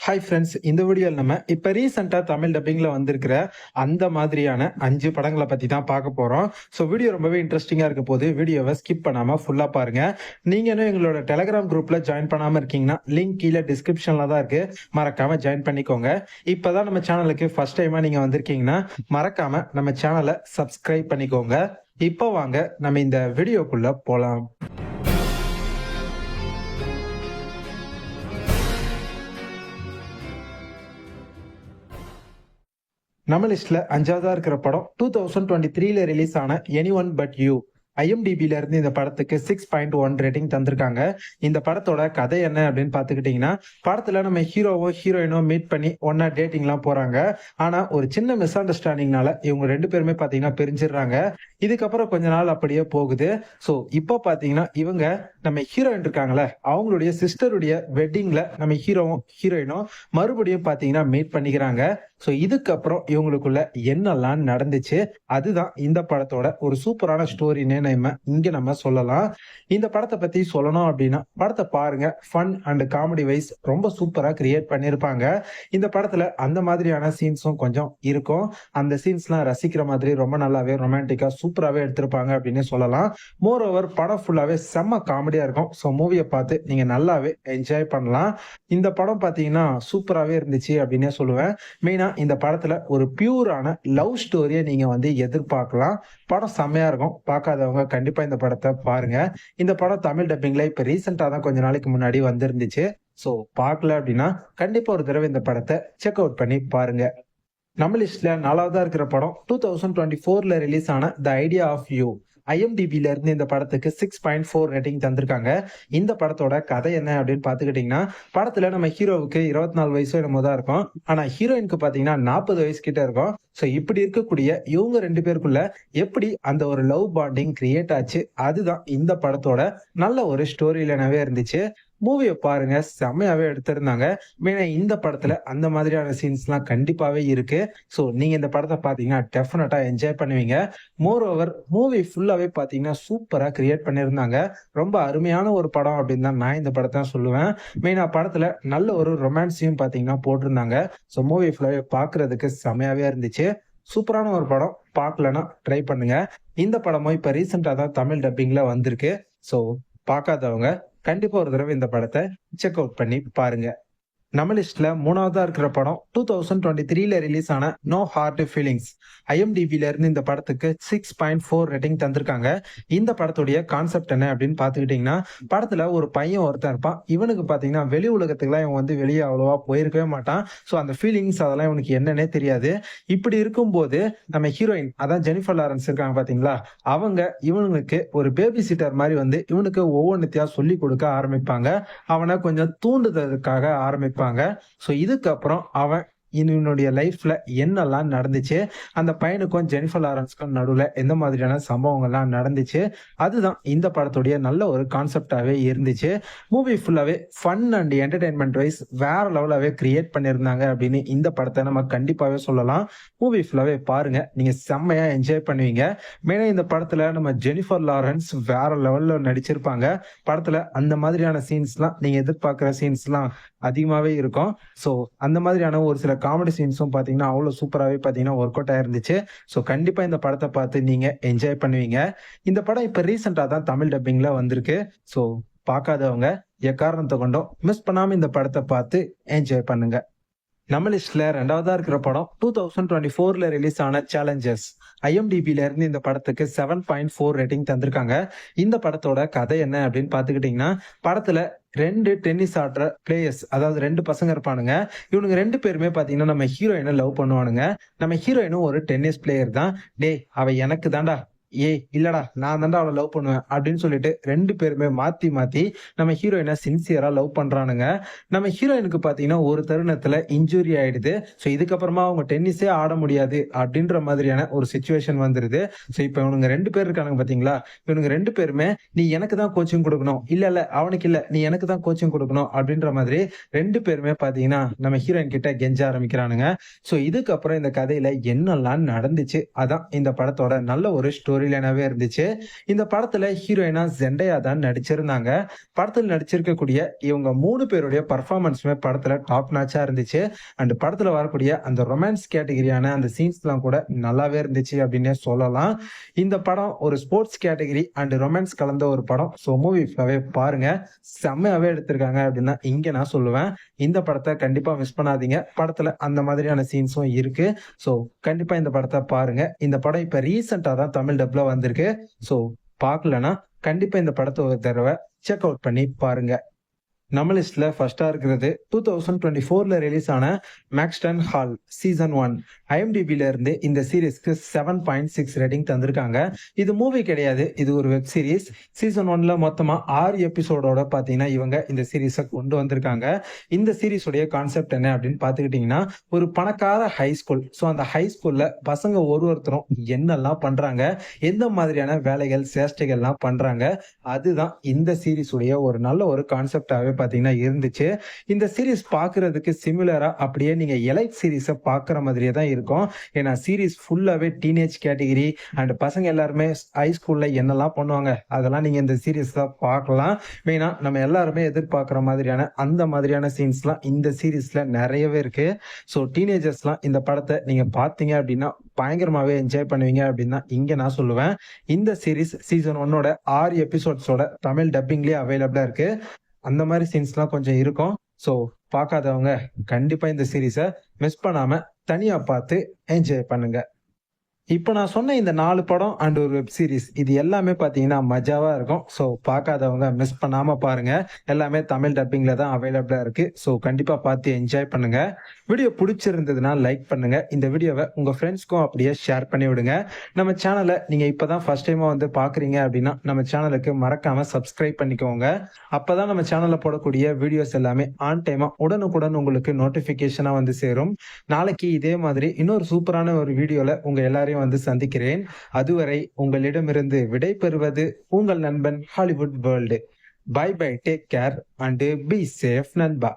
Hi friends, இந்த வீடியோவில் நம்ம இப்போ ரீசெண்டாக தமிழ் டப்பிங்கில் வந்திருக்கிற அந்த மாதிரியான 5 படங்களை பற்றி தான் பார்க்க போகிறோம். ஸோ வீடியோ ரொம்பவே இன்ட்ரெஸ்டிங்காக இருக்க போது வீடியோவை ஸ்கிப் பண்ணாமல் ஃபுல்லாக பாருங்கள். நீங்கள் இன்னும் எங்களோட டெலகிராம் குரூப்பில் ஜாயின் பண்ணாமல் இருக்கீங்கன்னா லிங்க் கீழே டிஸ்கிரிப்ஷனில் தான் இருக்குது, மறக்காமல் ஜாயின் பண்ணிக்கோங்க. இப்போ தான் நம்ம சேனலுக்கு ஃபர்ஸ்ட் டைமாக நீங்கள் வந்திருக்கீங்கன்னா மறக்காமல் நம்ம சேனலை சப்ஸ்கிரைப் பண்ணிக்கோங்க. இப்போ வாங்க நம்ம இந்த வீடியோக்குள்ளே போகலாம். நம்ம லிஸ்ட்ல 5ஆவதா இருக்கிற படம் 2023ல ரிலீஸ் ஆன எனிஒன் பட் யூ. IMDbல இருந்து இந்த படத்துக்கு 6.1 ரேட்டிங் தந்திருக்காங்க. இந்த படத்தோட கதை என்ன அப்படின்னு பாத்துக்கிட்டீங்கன்னா, படத்துல நம்ம ஹீரோவோ ஹீரோயினோ மீட் பண்ணி ஒன்னா டேட்டிங் எல்லாம் போறாங்க. ஆனா ஒரு சின்ன மிஸ் அண்டர்ஸ்டாண்டிங்னால இவங்க 2 பேருமே பாத்தீங்கன்னா பிரிஞ்சிடுறாங்க. இதுக்கப்புறம் கொஞ்ச நாள் அப்படியே போகுது. சோ இப்போ பாத்தீங்கன்னா இவங்க நம்ம ஹீரோயின் இருக்காங்களே, அவங்களுடைய சிஸ்டருடைய வெட்டிங்ல நம்ம ஹீரோவும் ஹீரோயினும் மறுபடியும் பாத்தீங்கன்னா மீட் பண்ணிக்கிறாங்க. சோ இதுக்கப்புறம் இவங்களுக்குள்ள என்னெல்லாம் நடந்துச்சு, அதுதான் இந்த படத்தோட ஒரு சூப்பரான ஸ்டோரின்னு நம்ம சொல்லலாம். இந்த படத்தை பத்தி சொல்லணும் அப்படின்னா, படத்தை பாருங்க. ஃபன் அண்ட் காமெடி வைஸ் ரொம்ப சூப்பரா கிரியேட் பண்ணிருப்பாங்க. இந்த படத்துல அந்த மாதிரியான சீன்ஸும் கொஞ்சம் இருக்கும். அந்த சீன்ஸ்லாம் ரசிக்கிற மாதிரி ரொம்ப நல்லாவே ரொமான்டிக்கா சூப்பராகவே எடுத்திருப்பாங்க அப்படின்னு சொல்லலாம். மோர் ஓவர் படம் ஃபுல்லாவே செம்ம காமெடியா இருக்கும். ஸோ மூவியை பார்த்து நீங்க நல்லாவே என்ஜாய் பண்ணலாம். இந்த படம் பார்த்தீங்கன்னா சூப்பராகவே இருந்துச்சு அப்படின்னே சொல்லுவேன். மெயினா இந்த படத்துல ஒரு பியூரான லவ் ஸ்டோரியை நீங்க எதிர்பார்க்கலாம். படம் செம்மையா இருக்கும். பார்க்காதவங்க கண்டிப்பா இந்த படத்தை பாருங்க. இந்த படம் தமிழ் டப்பிங்ல இப்ப ரீசெண்டா தான் கொஞ்ச நாளைக்கு முன்னாடி வந்திருந்துச்சு. சோ பார்க்கல அப்படின்னா கண்டிப்பா ஒரு தடவை இந்த படத்தை செக் அவுட் பண்ணி பாருங்க. நம்ம லிஸ்ட்ல 4ஆவதா இருக்கிற படம் 2024ல ரிலீஸ் ஆன த ஐடியா ஆஃப் யூ. IMDbல இருந்து இந்த படத்துக்கு 6.4 ரேட்டிங் தந்திருக்காங்க. இந்த படத்தோட கதை என்ன அப்படின்னு பாத்துக்கிட்டீங்கன்னா, படத்துல நம்ம ஹீரோவுக்கு 24 வயசோ என்னமோ தான் இருக்கும். ஆனா ஹீரோயினுக்கு பாத்தீங்கன்னா 40 வயசு கிட்ட இருக்கும். சோ இப்படி இருக்கக்கூடிய இவங்க 2 பேருக்குள்ள எப்படி அந்த ஒரு லவ் பாண்டிங் கிரியேட் ஆச்சு, அதுதான் இந்த படத்தோட நல்ல ஒரு ஸ்டோரி லைனாவே இருந்துச்சு. மூவியை பாருங்க, செம்மையாவே எடுத்திருந்தாங்க. மெயினா இந்த படத்துல அந்த மாதிரியான சீன்ஸ் எல்லாம் கண்டிப்பாவே இருக்கு. சோ நீங்க இந்த படத்தை பாத்தீங்கன்னா டெஃபினட்டா என்ஜாய் பண்ணுவீங்க. மோர் ஓவர் மூவி ஃபுல்லாவே பாத்தீங்கன்னா சூப்பரா கிரியேட் பண்ணிருந்தாங்க. ரொம்ப அருமையான ஒரு படம் அப்படின்னு தான் நான் இந்த படத்தை சொல்லுவேன். மெயினா படத்துல நல்ல ஒரு ரொமான்ஸையும் பாத்தீங்கன்னா போட்டிருந்தாங்க. சோ மூவி ஃபுல்லாவே பாக்குறதுக்கு செம்மையாவே இருந்துச்சு. சூப்பரான ஒரு படம். பார்க்கலன்னா ட்ரை பண்ணுங்க. இந்த படமும் இப்ப ரீசெண்டா தான் தமிழ் டப்பிங்ல வந்திருக்கு. சோ பார்க்காதவங்க கண்டிப்பா ஒரு தடவை இந்த படத்தை செக் அவுட் பண்ணி பாருங்க. நம்ம லிஸ்ட்ல 3ஆவதா இருக்கிற படம் 2023ல ரிலீஸ் ஆன நோ ஹார்ட் ஃபீலிங்ஸ். IMDbல இருந்து இந்த படத்துக்கு 6.4 ரேட்டிங் தந்திருக்காங்க. இந்த படத்துடைய கான்செப்ட் என்ன அப்படின்னு பாத்துக்கிட்டீங்கன்னா, படத்துல ஒரு பையன் ஒருத்தன் இருப்பான். இவனுக்கு பாத்தீங்கன்னா வெளி உலகத்துக்குலாம் இவன் வெளியே அவ்வளவா போயிருக்கவே மாட்டான். ஸோ அந்த ஃபீலிங்ஸ் அதெல்லாம் இவனுக்கு என்னன்னே தெரியாது. இப்படி இருக்கும்போது நம்ம ஹீரோயின், அதான் ஜெனிஃபர் லாரன்ஸ் இருக்காங்க பாத்தீங்களா, அவங்க இவனுக்கு ஒரு பேபி சிட்டர் மாதிரி இவனுக்கு ஒவ்வொன்றுத்தையா சொல்லி கொடுக்க ஆரம்பிப்பாங்க. அவனை கொஞ்சம் தூண்டுதலுக்காக ஆரம்பிப்பாங்க. சோ இதுக்கப்புறம் அவன் இவனுடைய லைஃப்ல என்னெல்லாம் நடந்துச்சு, அந்த பையனுக்கும் ஜெனிஃபர் லாரன்ஸ்க்கும் நடுவுல எந்த மாதிரியான சம்பவங்கள்லாம் நடந்துச்சு, அதுதான் இந்த படத்துடைய நல்ல ஒரு கான்செப்டாவே இருந்துச்சு. மூவி ஃபுல்லாவே ஃபன் அண்ட் என்டர்டைன்மெண்ட் வைஸ் வேற லெவலாவே கிரியேட் பண்ணியிருந்தாங்க அப்படின்னு இந்த படத்தை நம்ம கண்டிப்பாவே சொல்லலாம். மூவி ஃபுல்லாவே பாருங்க, நீங்க செம்மையா என்ஜாய் பண்ணுவீங்க. மெயினா இந்த படத்துல நம்ம ஜெனிஃபர் லாரன்ஸ் வேற லெவல்ல நடிச்சிருப்பாங்க. படத்துல அந்த மாதிரியான சீன்ஸ்லாம் நீங்க எதிர்பார்க்கிற சீன்ஸ்லாம் அதிகமாவே இருக்கும். சோ அந்த மாதிரியான ஒரு சில காமெடி சீன்ஸும் பாத்தீங்கன்னா அவ்வளவு சூப்பராகவே பாத்தீங்கன்னா ஒர்க் அவுட் ஆயிருந்துச்சு. ஸோ கண்டிப்பா இந்த படத்தை பார்த்து நீங்க என்ஜாய் பண்ணுவீங்க. இந்த படம் இப்ப ரீசெண்டா தான் தமிழ் டப்பிங்ல வந்திருக்கு. ஸோ பார்க்காதவங்க எக்காரணத்தை கொண்டும் மிஸ் பண்ணாம இந்த படத்தை பார்த்து என்ஜாய் பண்ணுங்க. நம்ம லிஸ்ட்ல 2ஆவதா இருக்கிற படம் 2024ல ரிலீஸ் ஆன சேலஞ்சர்ஸ். IMDbல இருந்து இந்த படத்துக்கு 7.4 ரேட்டிங் தந்திருக்காங்க. இந்த படத்தோட கதை என்ன அப்படின்னு பாத்துக்கிட்டீங்கன்னா, படத்துல 2 டென்னிஸ் ஆடுற பிளேயர்ஸ், அதாவது 2 பசங்க இருப்பானுங்க. இவனுங்க 2 பேருமே பாத்தீங்கன்னா நம்ம ஹீரோயினை லவ் பண்ணுவானுங்க. நம்ம ஹீரோயினும் ஒரு டென்னிஸ் பிளேயர் தான். அவ எனக்கு தாண்டா, இல்லடா நான் தாண்டா அவளை லவ் பண்ணுவேன் அப்படின்னு சொல்லிட்டு 2 பேருமே மாத்தி மாத்தி நம்ம ஹீரோயினை சின்சியரா லவ் பண்றானுங்க. நம்ம ஹீரோயினுக்கு பாத்தீங்கன்னா ஒரு தருணத்துல இன்ஜுரி ஆயிடுது. ஸோ இதுக்கப்புறமா அவங்க டென்னிஸே ஆட முடியாது அப்படின்ற மாதிரியான ஒரு சுச்சுவேஷன் வந்துருது. ஸோ இப்ப இவனுங்க 2 பேர் இருக்கானுங்க பாத்தீங்களா, இவனுங்க 2 பேருமே நீ எனக்கு தான் கோச்சிங் கொடுக்கணும், இல்ல அவனுக்கு இல்ல நீ எனக்கு தான் கோச்சிங் கொடுக்கணும் அப்படின்ற மாதிரி 2 பேருமே பாத்தீங்கன்னா நம்ம ஹீரோயின் கிட்ட கெஞ்ச ஆரம்பிக்கிறானுங்க. ஸோ இதுக்கப்புறம் இந்த கதையில என்னெல்லாம் நடந்துச்சு, அதான் இந்த படத்தோட நல்ல ஒரு ஸ்டோரி ஸ்டோரி லைனாவே இருந்துச்சு. இந்த படத்துல ஹீரோயினா ஜெண்டையா தான் நடிச்சிருந்தாங்க. படத்துல நடிச்சிருக்கக்கூடிய இவங்க 3 பேருடைய பெர்ஃபார்மன்ஸுமே படத்துல டாப் நாச்சா இருந்துச்சு. அண்ட் படத்துல வரக்கூடிய அந்த ரொமான்ஸ் கேட்டகரியான அந்த சீன்ஸ்லாம் கூட நல்லாவே இருந்துச்சு அப்படின்னே சொல்லலாம். இந்த படம் ஒரு ஸ்போர்ட்ஸ் கேட்டகரி அண்ட் ரொமான்ஸ் கலந்த ஒரு படம். ஸோ மூவி ஃபுல்லாவே பாருங்க. செம்மையாவே எடுத்திருக்காங்க அப்படின்னு தான் இங்க நான் சொல்லுவேன். இந்த படத்தை கண்டிப்பா மிஸ் பண்ணாதீங்க. படத்துல அந்த மாதிரியான சீன்ஸும் இருக்கு. ஸோ கண்டிப்பா இந்த படத்தை பாருங்க. இந்த படம் இப்ப ரீசெண்டா தான் தமிழ் டப்ல வந்திருக்கு. ஸோ பார்க்கலனா கண்டிப்பா இந்த படத்தை ஒரு தடவை செக் அவுட் பண்ணி பாருங்க. நம்ம லிஸ்ட்ல ஃபர்ஸ்டா இருக்கிறது 2024ல ரிலீஸ் ஆன மேக்ஸ்டன் ஹால் சீசன் 1. ஐஎம்டிபில இருந்து இந்த சீரிஸ்க்கு 7.6 ரேட்டிங் தந்திருக்காங்க. இது மூவி கிடையாது, இது ஒரு வெப் சீரிஸ். சீசன் 1ல மொத்தமா 6 எபிசோடோட பாத்தீங்கன்னா இவங்க இந்த சீரிஸை கொண்டு வந்திருக்காங்க. இந்த சீரிஸுடைய கான்செப்ட் என்ன அப்படின்னு பாத்துக்கிட்டீங்கன்னா, ஒரு பணக்கார ஹை ஸ்கூல். ஸோ அந்த ஹை ஸ்கூல்ல பசங்க ஒருத்தரும் என்னெல்லாம் பண்றாங்க, எந்த மாதிரியான வேலைகள் சேஷ்டைகள்லாம் பண்றாங்க, அதுதான் இந்த சீரிஸுடைய ஒரு நல்ல ஒரு கான்செப்டாவே பாத்தீங்கன்னா இருந்துச்சு. இந்த சீரிஸ் பாக்குறதுக்கு சிமிலரா அப்படியே நீங்க எலைட் சீரிஸ பாக்குற மாதிரியே தான் இருக்கும். ஏன்னா சீரிஸ் ஃபுல்லாவே டீனேஜ் கேட்டகரி அண்ட் பசங்க எல்லாருமே ஹை ஸ்கூல்ல என்னெல்லாம் பண்ணுவாங்க அதெல்லாம் நீங்க இந்த சீரிஸ்ல பார்க்கலாம். மெயினா நம்ம எல்லாருமே எதிர்பார்க்கிற மாதிரியான அந்த மாதிரியான சீன்ஸ்லாம் இந்த சீரிஸ்ல நிறையவே இருக்கு. ஸோ டீனேஜர்ஸ்லாம் இந்த படத்தை நீங்க பாத்தீங்க அப்படின்னா பயங்கரமாவே என்ஜாய் பண்ணுவீங்க அப்படின்னு தான் இங்க நான் சொல்லுவேன். இந்த சீரிஸ் சீசன் 1ஓட 6 எபிசோட்ஸோட தமிழ் டப்பிங்லயே அவைலபிளா இருக்கு. அந்த மாதிரி சீன்ஸ்லாம் கொஞ்சம் இருக்கும். ஸோ பார்க்காதவங்க கண்டிப்பா இந்த சீரிஸை மிஸ் பண்ணாம தனியா பார்த்து என்ஜாய் பண்ணுங்க. இப்போ நான் சொன்ன இந்த 4 படம் அண்ட் ஒரு வெப் சீரிஸ் இது எல்லாமே பார்த்தீங்கன்னா மஜாவா இருக்கும். ஸோ பார்க்காதவங்க மிஸ் பண்ணாம பாருங்க. எல்லாமே தமிழ் டப்பிங்ல தான் அவைலபிளா இருக்கு. ஸோ கண்டிப்பா பார்த்து என்ஜாய் பண்ணுங்க. வீடியோ பிடிச்சிருந்ததுன்னா லைக் பண்ணுங்க. இந்த வீடியோவை உங்க ஃப்ரெண்ட்ஸ்க்கும் அப்படியே ஷேர் பண்ணி விடுங்க. நம்ம சேனலை நீங்க இப்பதான் ஃபர்ஸ்ட் டைமா வந்து பாக்குறீங்க அப்படின்னா நம்ம சேனலுக்கு மறக்காம சப்ஸ்கிரைப் பண்ணிக்கோங்க. அப்பதான் நம்ம சேனல்ல போடக்கூடிய வீடியோஸ் எல்லாமே ஆன் டைமா உடனுக்குடன் உங்களுக்கு நோட்டிபிகேஷனா வந்து சேரும். நாளைக்கு இதே மாதிரி இன்னொரு சூப்பரான ஒரு வீடியோல உங்க எல்லாரையும் வந்து சந்திக்கிறேன். அதுவரை உங்களிடமிருந்து விடை பெறுவது உங்கள் நண்பன் Hollywood world. Bye bye, take care and be safe நண்பா.